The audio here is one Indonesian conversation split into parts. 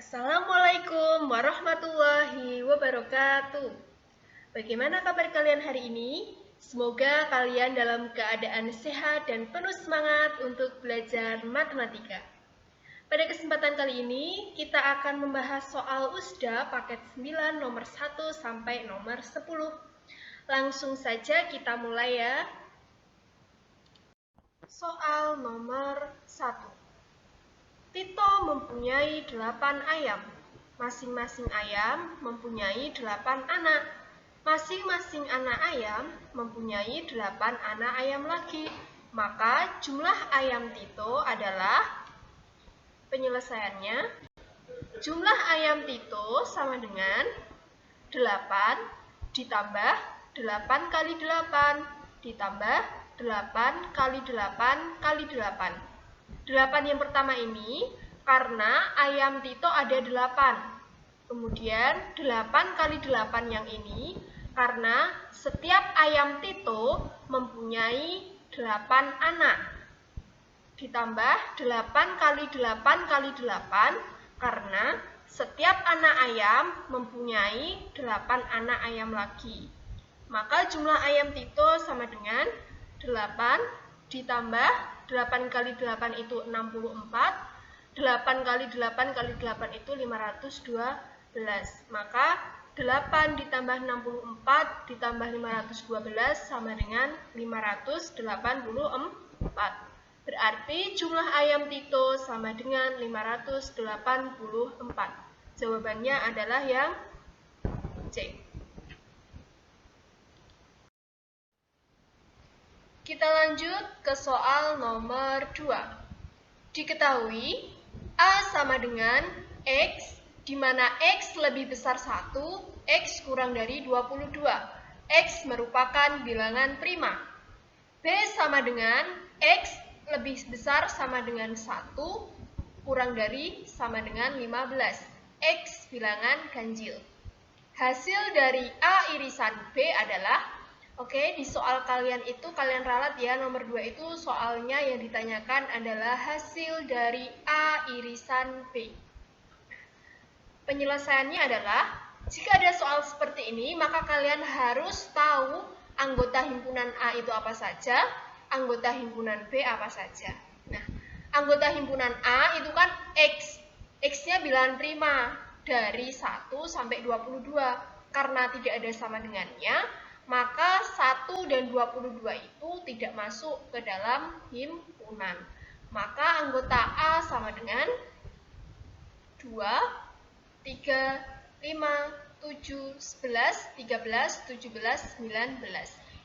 Assalamualaikum warahmatullahi wabarakatuh. Bagaimana kabar kalian hari ini? Semoga kalian dalam keadaan sehat dan penuh semangat untuk belajar matematika. Pada kesempatan kali ini, kita akan membahas soal USDA paket 9 nomor 1 sampai nomor 10. Langsung saja kita mulai ya. Soal nomor 1. Tito mempunyai 8 ayam. Masing-masing ayam mempunyai 8 anak. Masing-masing anak ayam mempunyai 8 anak ayam lagi. Maka jumlah ayam Tito adalah, penyelesaiannya, jumlah ayam Tito sama dengan 8 ditambah 8 kali 8 ditambah 8 kali 8 kali 8. 8 yang pertama ini karena ayam Tito ada 8. Kemudian 8 kali 8 yang ini karena setiap ayam Tito mempunyai 8 anak. Ditambah 8 kali 8 kali 8 karena setiap anak ayam mempunyai 8 anak ayam lagi. Maka jumlah ayam Tito sama dengan 8 ditambah 8 kali 8 itu 64, 8 kali 8 kali 8 itu 512. Maka 8 ditambah 64 ditambah 512 sama dengan 584. Berarti jumlah ayam Tito sama dengan 584. Jawabannya adalah yang C. Kita lanjut ke soal nomor 2. Diketahui A sama dengan X, di mana X lebih besar 1, X kurang dari 22. X merupakan bilangan prima. B sama dengan X lebih besar sama dengan 1, kurang dari sama dengan 15. X bilangan ganjil. Hasil dari A irisan B adalah, oke, di soal kalian itu kalian ralat ya, nomor 2 itu soalnya yang ditanyakan adalah hasil dari A irisan B. Penyelesaiannya adalah, jika ada soal seperti ini, maka kalian harus tahu anggota himpunan A itu apa saja, anggota himpunan B apa saja. Nah, anggota himpunan A itu kan X. X-nya bilangan prima dari 1 sampai 22. Karena tidak ada sama dengannya, maka 1 dan 22 itu tidak masuk ke dalam himpunan. Maka anggota A sama dengan 2, 3, 5, 7, 11, 13, 17, 19.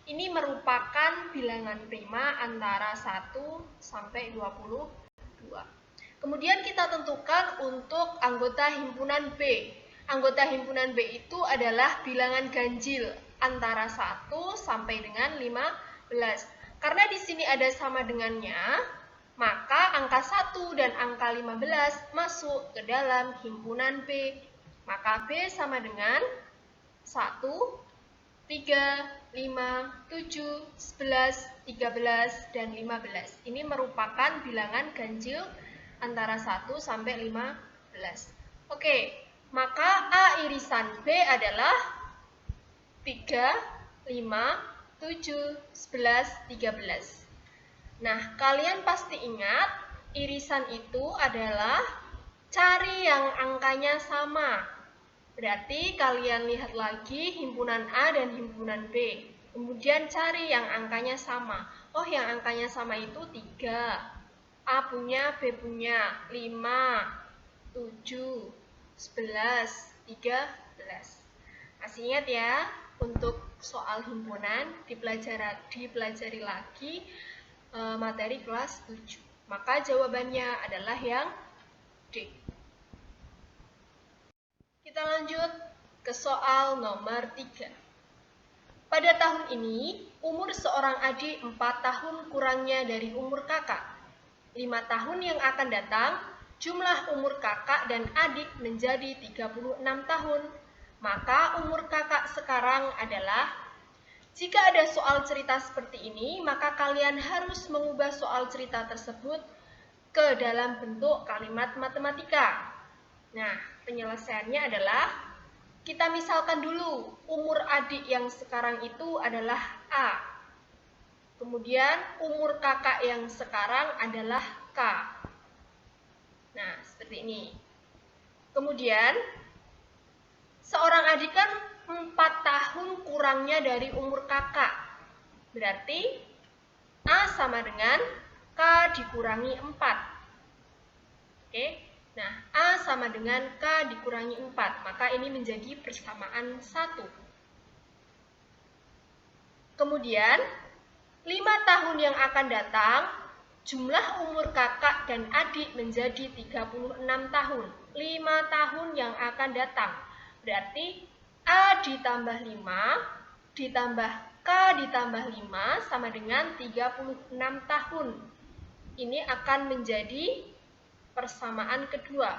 Ini merupakan bilangan prima antara 1 sampai 22. Kemudian kita tentukan untuk anggota himpunan B. Anggota himpunan B itu adalah bilangan ganjil antara 1 sampai dengan 15. Karena di sini ada sama dengannya, maka angka 1 dan angka 15 masuk ke dalam himpunan B. Maka B sama dengan 1, 3, 5, 7, 11, 13, dan 15. Ini merupakan bilangan ganjil antara 1 sampai 15. Oke, maka A irisan B adalah 3, 5, 7, 11, 13. Nah, kalian pasti ingat, irisan itu adalah cari yang angkanya sama. Berarti kalian lihat lagi himpunan A dan himpunan B. Kemudian cari yang angkanya sama. Oh, yang angkanya sama itu 3. A punya, B punya, 5, 7, 11, 13. Masih ingat ya, untuk soal himpunan dipelajari lagi materi kelas 7. Maka jawabannya adalah yang D. Kita lanjut ke soal nomor 3. Pada tahun ini, umur seorang adik 4 tahun kurangnya dari umur kakak. 5 tahun yang akan datang, jumlah umur kakak dan adik menjadi 36 tahun. Maka umur kakak sekarang adalah, jika ada soal cerita seperti ini, maka kalian harus mengubah soal cerita tersebut ke dalam bentuk kalimat matematika. Nah, penyelesaiannya adalah kita misalkan dulu umur adik yang sekarang itu adalah A. Kemudian umur kakak yang sekarang adalah K. Nah, seperti ini. Kemudian seorang adik kan 4 tahun kurangnya dari umur kakak. Berarti A sama dengan K dikurangi 4. Oke. Nah, A sama dengan K dikurangi 4. Maka ini menjadi persamaan 1. Kemudian 5 tahun yang akan datang, jumlah umur kakak dan adik menjadi 36 tahun. 5 tahun yang akan datang. Berarti A ditambah 5 ditambah K ditambah 5 sama dengan 36 tahun. Ini akan menjadi persamaan kedua.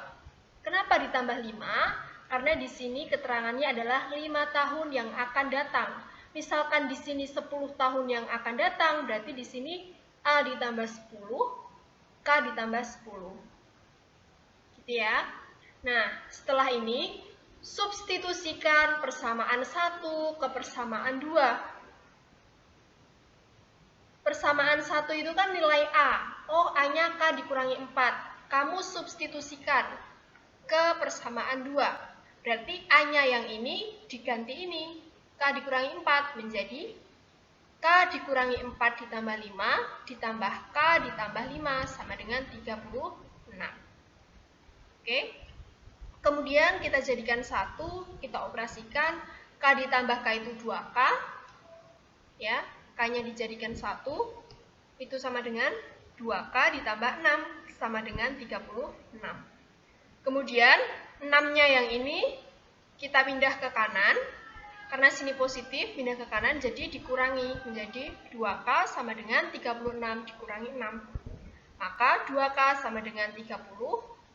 Kenapa ditambah 5? Karena di sini keterangannya adalah 5 tahun yang akan datang. Misalkan di sini 10 tahun yang akan datang, berarti di sini A ditambah 10, K ditambah 10. Gitu ya. Nah, setelah ini substitusikan persamaan 1 ke persamaan 2. Persamaan 1 itu kan nilai A. Oh, A-nya K dikurangi 4. Kamu substitusikan ke persamaan 2. Berarti A-nya yang ini diganti ini. K dikurangi 4 menjadi K dikurangi 4 ditambah 5 ditambah K ditambah 5 sama dengan 36. Oke. Kemudian kita jadikan 1, kita operasikan K ditambah K itu 2K. Ya, K-nya dijadikan 1, itu sama dengan 2K ditambah 6 sama dengan 36. Kemudian 6-nya yang ini kita pindah ke kanan. Karena sini positif, pindah ke kanan, jadi dikurangi menjadi 2K sama dengan 36 dikurangi 6. Maka 2K sama dengan 30,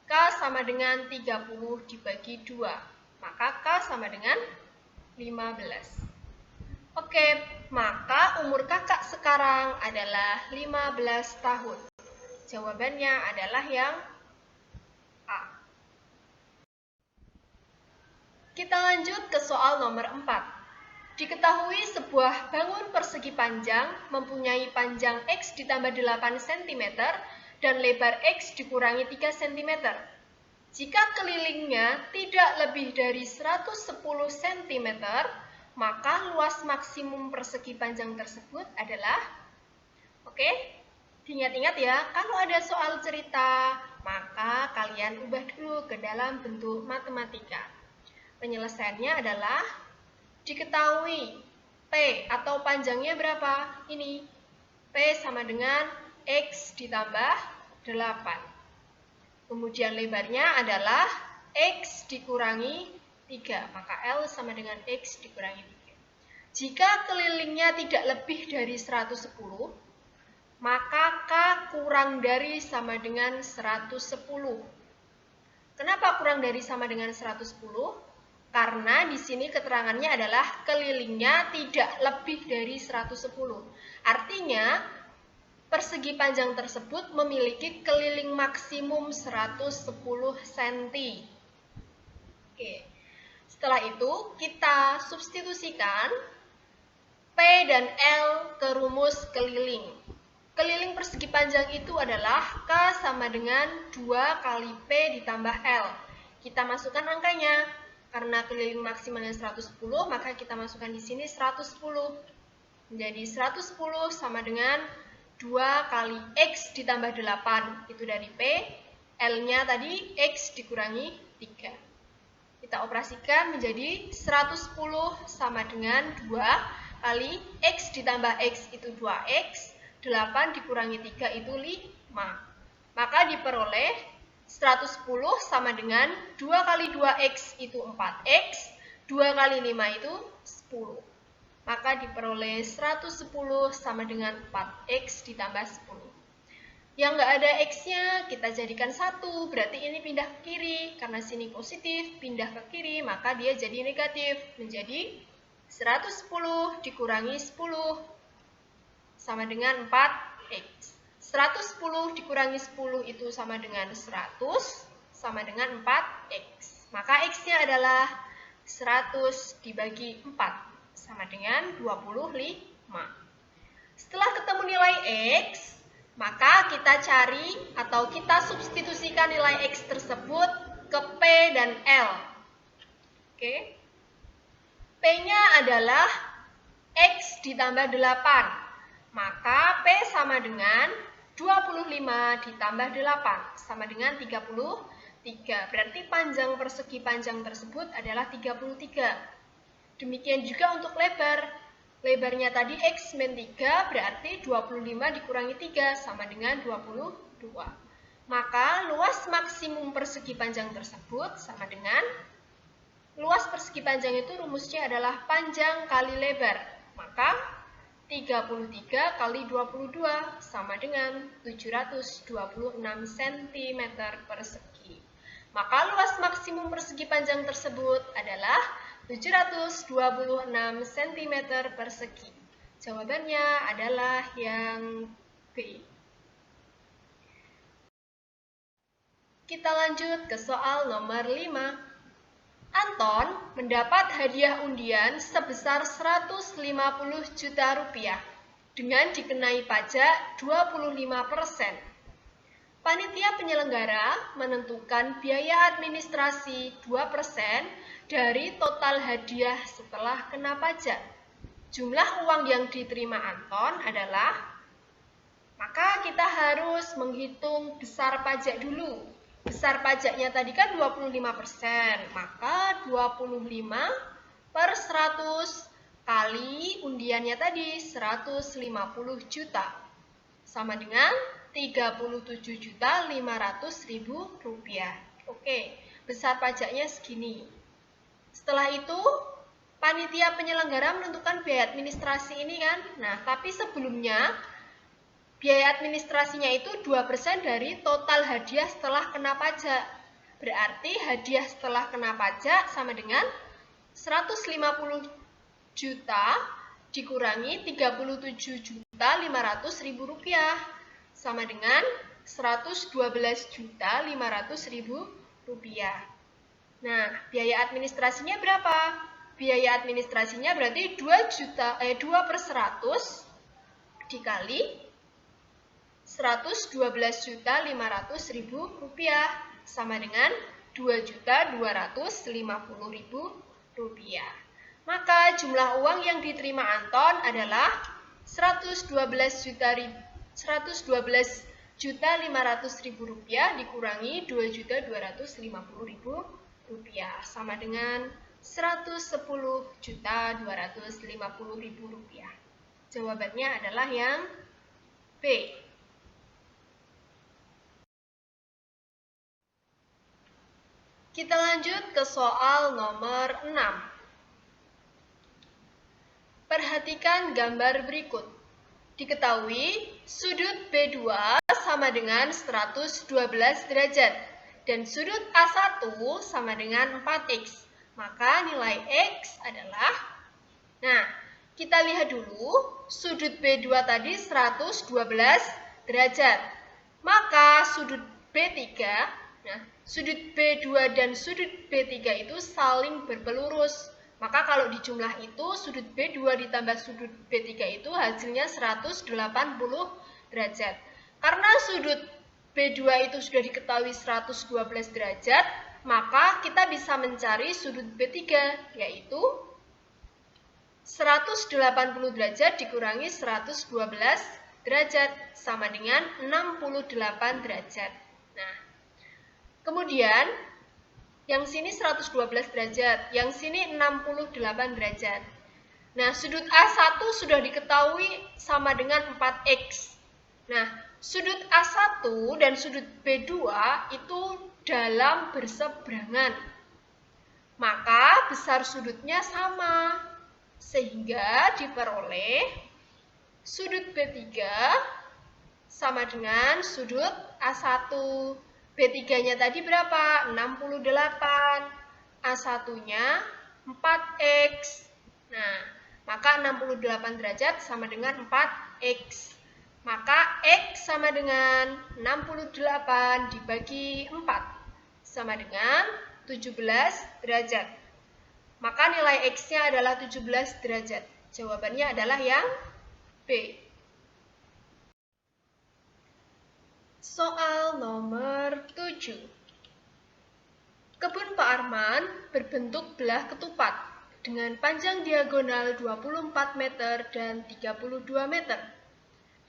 K sama dengan 30 dibagi 2. Maka K sama dengan 15. Oke, maka umur kakak sekarang adalah 15 tahun. Jawabannya adalah yang A. Kita lanjut ke soal nomor 4. Diketahui sebuah bangun persegi panjang mempunyai panjang X ditambah 8 cm dan lebar X dikurangi 3 cm. Jika kelilingnya tidak lebih dari 110 cm, maka luas maksimum persegi panjang tersebut adalah, oke, ingat-ingat ya, kalau ada soal cerita, maka kalian ubah dulu ke dalam bentuk matematika. Penyelesaiannya adalah diketahui P atau panjangnya berapa? Ini P sama dengan X ditambah 8. Kemudian lebarnya adalah X dikurangi 3. Maka L sama dengan X dikurangi 3. Jika kelilingnya tidak lebih dari 110, maka K kurang dari sama dengan 110. Kenapa kurang dari sama dengan 110? Karena di sini keterangannya adalah kelilingnya tidak lebih dari 110. Artinya, persegi panjang tersebut memiliki keliling maksimum 110 cm. Oke. Setelah itu, kita substitusikan P dan L ke rumus keliling. Keliling persegi panjang itu adalah K sama dengan 2 kali P ditambah L. Kita masukkan angkanya. Karena keliling maksimalnya 110, maka kita masukkan di sini 110. Menjadi 110 sama dengan 2 kali X ditambah 8. Itu dari P. L-nya tadi X dikurangi 3. Kita operasikan menjadi 110 sama dengan 2 kali X ditambah X itu 2X. 8 dikurangi 3 itu 5. Maka diperoleh 110 sama dengan 2 kali 2X itu 4X, 2 kali 5 itu 10. Maka diperoleh 110 sama dengan 4X ditambah 10. Yang nggak ada X-nya kita jadikan 1, berarti ini pindah ke kiri. Karena sini positif, pindah ke kiri, maka dia jadi negatif. Menjadi 110 dikurangi 10 sama dengan 4X. 110 dikurangi 10 itu sama dengan 100, sama dengan 4X. Maka X-nya adalah 100 dibagi 4 sama dengan 25. Setelah ketemu nilai X, maka kita cari atau kita substitusikan nilai X tersebut ke P dan L. Oke. P-nya adalah X ditambah 8. Maka P sama dengan 25 ditambah 8 sama dengan 33. Berarti panjang persegi panjang tersebut adalah 33. Demikian juga untuk lebar. Lebarnya tadi X min 3 berarti 25 dikurangi 3 sama dengan 22. Maka luas maksimum persegi panjang tersebut sama dengan luas persegi panjang itu rumusnya adalah panjang kali lebar. Maka 33 kali 22 sama dengan 726 cm persegi. Maka luas maksimum persegi panjang tersebut adalah 726 cm persegi. Jawabannya adalah yang B. Kita lanjut ke soal nomor 5. Anton mendapat hadiah undian sebesar 150 juta rupiah dengan dikenai pajak 25%. Panitia penyelenggara menentukan biaya administrasi 2% dari total hadiah setelah kena pajak. Jumlah uang yang diterima Anton adalah, maka kita harus menghitung besar pajak dulu. Besar pajaknya tadi kan 25%, maka 25 per 100 kali undiannya tadi 150 juta sama dengan 37.500.000 rupiah. Oke, besar pajaknya segini. Setelah itu, panitia penyelenggara menentukan biaya administrasi ini kan. Nah, tapi sebelumnya, biaya administrasinya itu 2% dari total hadiah setelah kena pajak. Berarti hadiah setelah kena pajak sama dengan 150 juta dikurangi 37.500.000 rupiah. Sama dengan 112.500.000 rupiah. Nah, biaya administrasinya berapa? Biaya administrasinya berarti 2 per 100 dikali 112.500.000 rupiah sama dengan 2.250.000 rupiah. Maka jumlah uang yang diterima Anton adalah 112.500.000 rupiah dikurangi 2.250.000 rupiah sama dengan 110.250.000 rupiah. Jawabannya adalah yang B. Kita lanjut ke soal nomor 6. Perhatikan gambar berikut. Diketahui sudut B2 sama dengan 112 derajat dan sudut A1 sama dengan 4X. Maka nilai X adalah, nah kita lihat dulu sudut B2 tadi 112 derajat. Maka sudut B3, nah sudut B2 dan sudut B3 itu saling berpelurus. Maka kalau dijumlah itu, sudut B2 ditambah sudut B3 itu hasilnya 180 derajat. Karena sudut B2 itu sudah diketahui 112 derajat, maka kita bisa mencari sudut B3, yaitu 180 derajat dikurangi 112 derajat, sama dengan 68 derajat. Nah, kemudian yang sini 112 derajat, yang sini 68 derajat. Nah, sudut A1 sudah diketahui sama dengan 4X. Nah, sudut A1 dan sudut B2 itu dalam berseberangan. Maka besar sudutnya sama. Sehingga diperoleh sudut B3 sama dengan sudut A1. B3-nya tadi berapa? 68. A1-nya 4X. Nah, maka 68 derajat sama dengan 4X. Maka X sama dengan 68 dibagi 4. Sama dengan 17 derajat. Maka nilai X-nya adalah 17 derajat. Jawabannya adalah yang B. Soal nomor 7. Kebun Pak Arman berbentuk belah ketupat dengan panjang diagonal 24 meter dan 32 meter.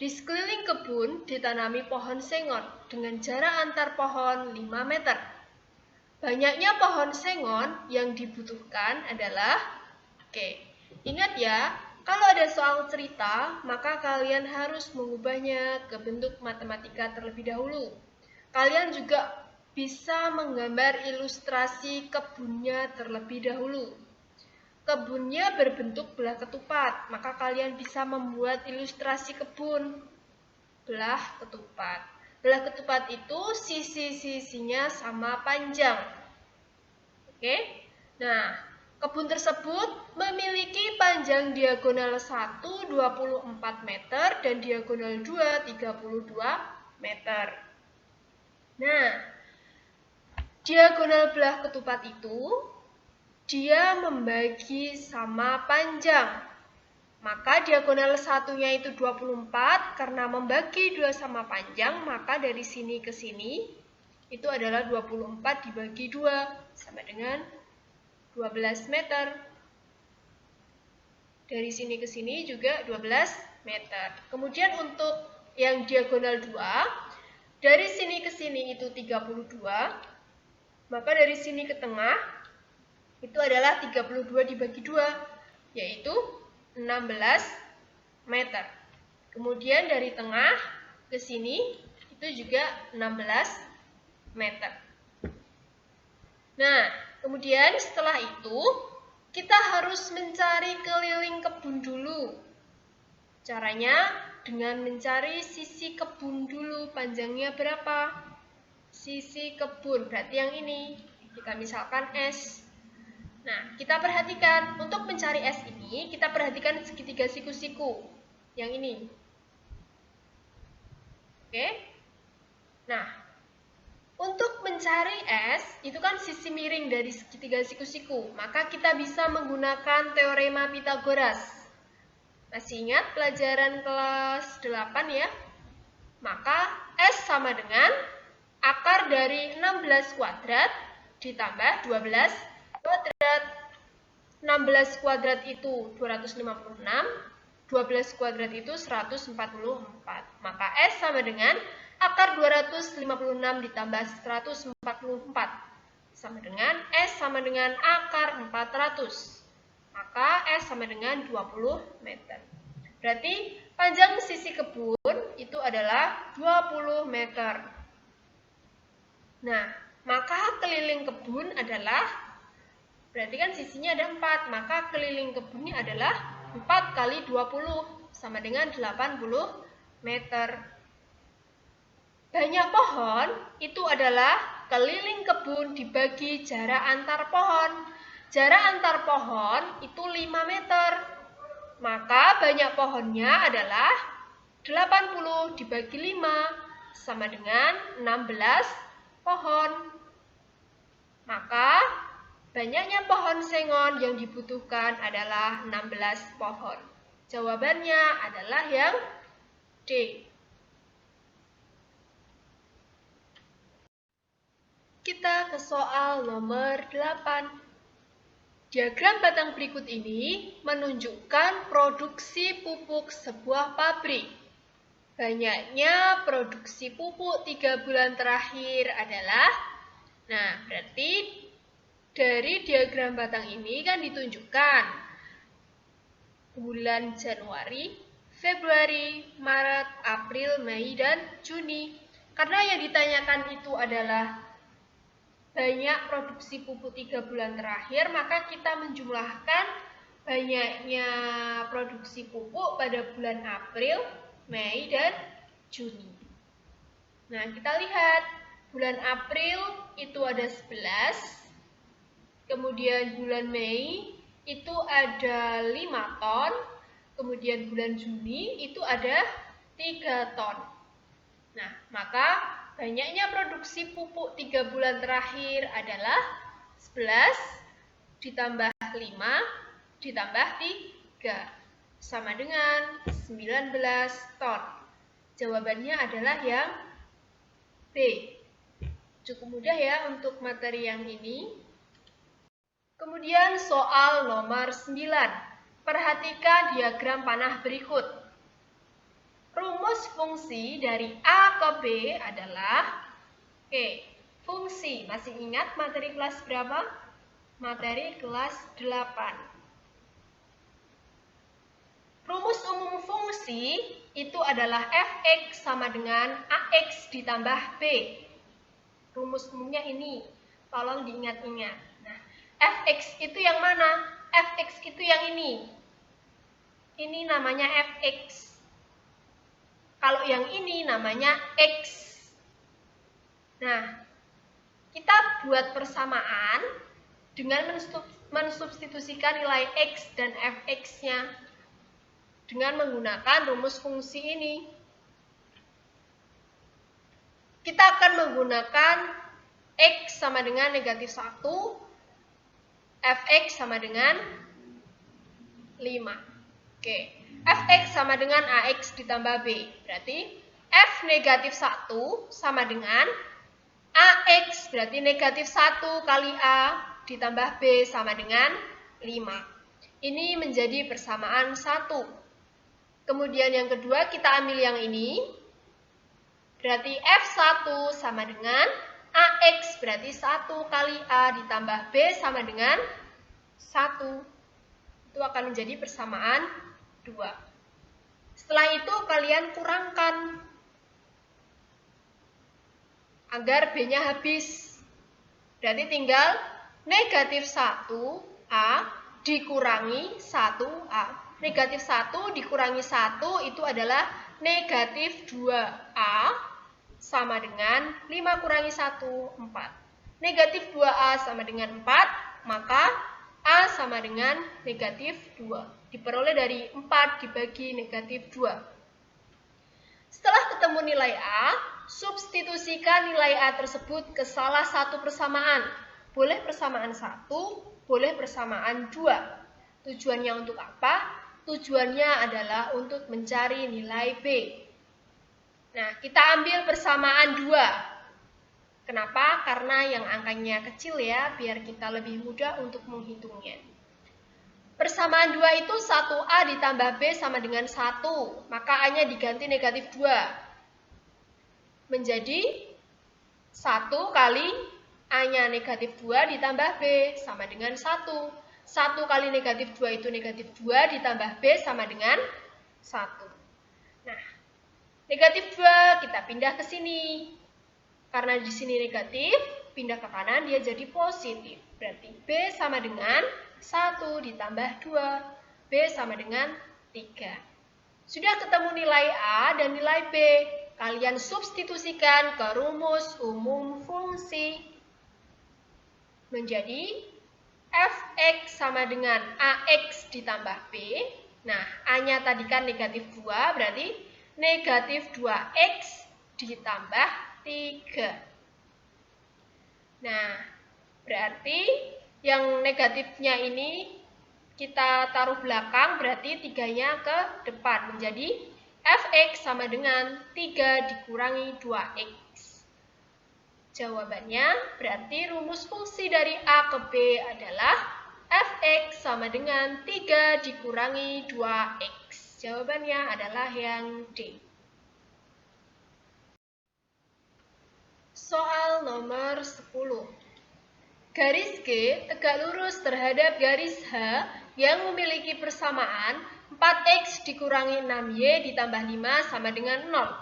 Di sekeliling kebun ditanami pohon sengon dengan jarak antar pohon 5 meter. Banyaknya pohon sengon yang dibutuhkan adalah, ingat ya, kalau ada soal cerita, maka kalian harus mengubahnya ke bentuk matematika terlebih dahulu. Kalian juga bisa menggambar ilustrasi kebunnya terlebih dahulu. Kebunnya berbentuk belah ketupat, maka kalian bisa membuat ilustrasi kebun belah ketupat. Belah ketupat itu sisi-sisinya sama panjang. Oke? Nah, kebun tersebut memiliki panjang diagonal 1 24 meter dan diagonal 2 32 meter. Nah, diagonal belah ketupat itu dia membagi sama panjang. Maka diagonal satunya itu 24, karena membagi 2 sama panjang, maka dari sini ke sini itu adalah 24 dibagi 2, sama dengan 12 meter. Dari sini ke sini juga 12 meter. Kemudian untuk yang diagonal 2, dari sini ke sini itu 32, maka dari sini ke tengah itu adalah 32 dibagi 2, yaitu 16 meter. Kemudian dari tengah ke sini itu juga 16 meter. Nah, kemudian setelah itu kita harus mencari keliling kebun dulu. Caranya dengan mencari sisi kebun dulu, panjangnya berapa? Sisi kebun, berarti yang ini. Jika misalkan S. Nah, kita perhatikan, untuk mencari S ini, kita perhatikan segitiga siku-siku. Yang ini. Oke? Nah, untuk mencari S, itu kan sisi miring dari segitiga siku-siku. Maka kita bisa menggunakan teorema Pythagoras. Masih ingat pelajaran kelas 8 ya? Maka S sama dengan akar dari 16 kuadrat ditambah 12 kuadrat. 16 kuadrat itu 256, 12 kuadrat itu 144. Maka S sama dengan akar 256 ditambah 144 sama dengan S sama dengan akar 400. Maka S sama dengan 20 meter. Berarti panjang sisi kebun itu adalah 20 meter. Nah, maka keliling kebun adalah, berarti kan sisinya ada 4, maka keliling kebunnya adalah 4 kali 20, sama dengan 80 meter. Banyak pohon itu adalah keliling kebun dibagi jarak antar pohon. Jarak antar pohon itu 5 meter. Maka banyak pohonnya adalah 80 dibagi 5, sama dengan 16 pohon. Maka banyaknya pohon sengon yang dibutuhkan adalah 16 pohon. Jawabannya adalah yang D. Kita ke soal nomor 8. Diagram batang berikut ini menunjukkan produksi pupuk sebuah pabrik. Banyaknya produksi pupuk 3 bulan terakhir adalah, nah berarti dari diagram batang ini kan ditunjukkan bulan Januari, Februari, Maret, April, Mei, dan Juni. Karena yang ditanyakan itu adalah banyak produksi pupuk 3 bulan terakhir, maka kita menjumlahkan banyaknya produksi pupuk pada bulan April, Mei, dan Juni. Nah, kita lihat bulan April itu ada 11. Kemudian bulan Mei itu ada 5 ton, kemudian bulan Juni itu ada 3 ton. Nah, maka banyaknya produksi pupuk 3 bulan terakhir adalah 11 ditambah 5 ditambah 3 sama dengan 19 ton. Jawabannya adalah yang B. Cukup mudah ya untuk materi yang ini. Kemudian soal nomor 9. Perhatikan diagram panah berikut. Rumus fungsi dari A ke B adalah fungsi. Masih ingat materi kelas berapa? Materi kelas 8. Rumus umum fungsi itu adalah fx sama dengan ax ditambah b. Rumus umumnya ini, tolong diingat-ingat. Nah, fx itu yang mana? Fx itu yang ini. Ini namanya fx. Kalau yang ini namanya x. Nah, kita buat persamaan dengan mensubstitusikan nilai x dan fx-nya dengan menggunakan rumus fungsi ini. Kita akan menggunakan x sama dengan negatif 1, fx sama dengan 5. Fx sama dengan ax ditambah b. Berarti f negatif 1 sama dengan ax, berarti negatif 1 kali a ditambah b sama dengan 5. Ini menjadi persamaan 1. Kemudian yang kedua kita ambil yang ini. Berarti F1 sama dengan AX, berarti 1 kali A ditambah B sama dengan 1. Itu akan menjadi persamaan 2. Setelah itu kalian kurangkan agar B-nya habis. Berarti tinggal negatif 1A dikurangi 1A. Negatif 1 dikurangi 1 itu adalah negatif 2A sama dengan 5 kurangi 1, 4. Negatif 2A sama dengan 4, maka A sama dengan negatif 2. Diperoleh dari 4 dibagi negatif 2. Setelah ketemu nilai A, substitusikan nilai A tersebut ke salah satu persamaan. Boleh persamaan 1, boleh persamaan 2. Tujuannya untuk apa? Tujuannya adalah untuk mencari nilai B. Nah, kita ambil persamaan 2. Kenapa? Karena yang angkanya kecil ya, biar kita lebih mudah untuk menghitungnya. Persamaan 2 itu 1A ditambah B sama dengan 1. Maka A-nya diganti negatif 2. Menjadi 1 kali A-nya negatif 2 ditambah B sama dengan 1. 1 kali negatif 2 itu negatif 2 ditambah B sama dengan 1. Nah, negatif 2 kita pindah ke sini. Karena di sini negatif, pindah ke kanan dia jadi positif. Berarti B sama dengan 1 ditambah 2. B sama dengan 3. Sudah ketemu nilai A dan nilai B. Kalian substitusikan ke rumus umum fungsi. Menjadi Fx sama dengan Ax ditambah B. Nah, A-nya tadi kan negatif 2, berarti negatif 2X ditambah 3. Nah, berarti yang negatifnya ini kita taruh belakang, berarti 3-nya ke depan. Menjadi Fx sama dengan 3 dikurangi 2X. Jawabannya berarti rumus fungsi dari A ke B adalah Fx sama dengan 3 dikurangi 2X. Jawabannya adalah yang D. Soal nomor 10. Garis G tegak lurus terhadap garis H yang memiliki persamaan 4X dikurangi 6Y ditambah 5 sama dengan 0.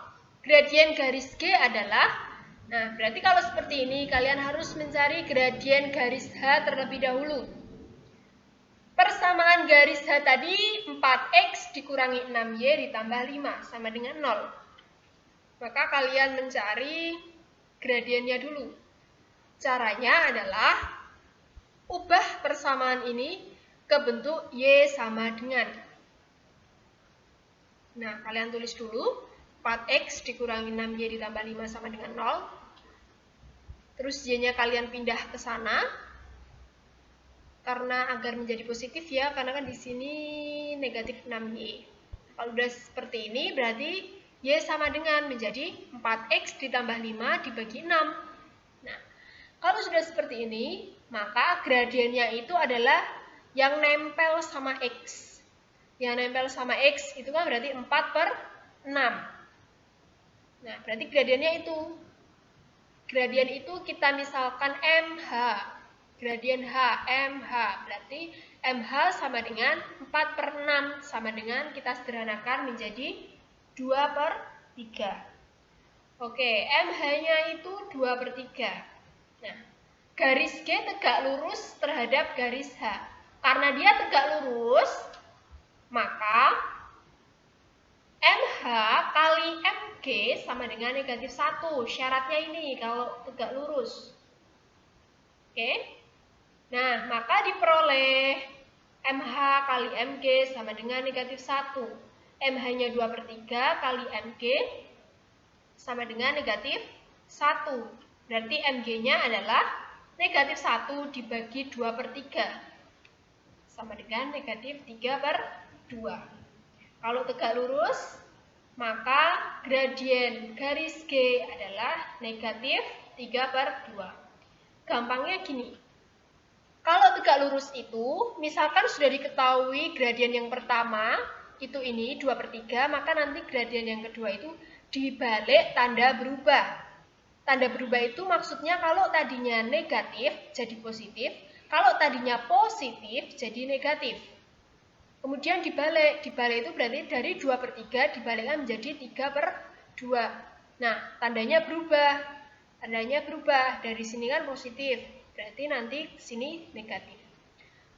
Gradien garis G adalah, nah, berarti kalau seperti ini, kalian harus mencari gradien garis H terlebih dahulu. Persamaan garis H tadi 4X dikurangi 6Y ditambah 5 sama dengan 0. Maka kalian mencari gradiennya dulu. Caranya adalah ubah persamaan ini ke bentuk Y sama dengan. Nah, kalian tulis dulu 4X dikurangi 6Y ditambah 5 sama dengan 0. Terus Y-nya kalian pindah ke sana. karena agar menjadi positif ya, karena kan di sini negatif 6Y. Kalau udah seperti ini berarti Y sama dengan menjadi 4X ditambah 5 dibagi 6. Nah, kalau sudah seperti ini, maka gradiennya itu adalah yang nempel sama X. Yang nempel sama X itu kan berarti 4/6. Nah, berarti gradiennya itu. Gradien itu kita misalkan MH. Gradien H, MH. Berarti MH sama dengan 4/6. Sama dengan kita sederhanakan menjadi 2/3. Oke, MH-nya itu 2/3. Nah, garis G tegak lurus terhadap garis H. Karena dia tegak lurus, maka MH kali MG sama dengan negatif 1. Syaratnya ini kalau tegak lurus. Oke. Nah, maka diperoleh MH kali MG sama dengan negatif 1. MH-nya 2/3 kali MG sama dengan negatif 1. Berarti MG-nya adalah negatif 1 dibagi 2/3. Sama dengan negatif 3/2. Kalau tegak lurus, maka gradien garis G adalah negatif 3/2. Gampangnya gini, kalau tegak lurus itu, misalkan sudah diketahui gradien yang pertama, itu ini 2/3, maka nanti gradien yang kedua itu dibalik tanda berubah. Tanda berubah itu maksudnya kalau tadinya negatif jadi positif, kalau tadinya positif jadi negatif. Kemudian dibalik itu berarti dari 2/3 dibalikkan menjadi 3/2. Nah, tandanya berubah. Dari sini kan positif, berarti nanti sini negatif.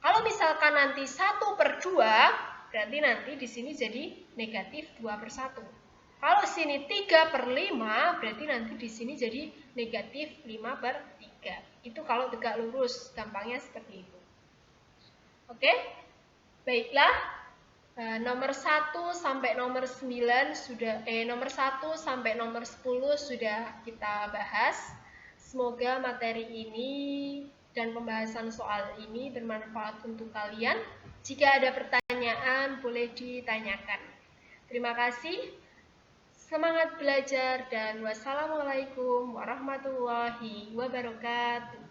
Kalau misalkan nanti 1/2, berarti nanti di sini jadi negatif 2/1. Kalau sini 3/5, berarti nanti di sini jadi negatif 5/3. Itu kalau tegak lurus, gampangnya seperti itu. Oke? Baiklah, nomor 1 sampai nomor 9 sudah nomor 1 sampai nomor 10 sudah kita bahas. Semoga materi ini dan pembahasan soal ini bermanfaat untuk kalian. Jika ada pertanyaan boleh ditanyakan. Terima kasih. Semangat belajar dan wassalamualaikum warahmatullahi wabarakatuh.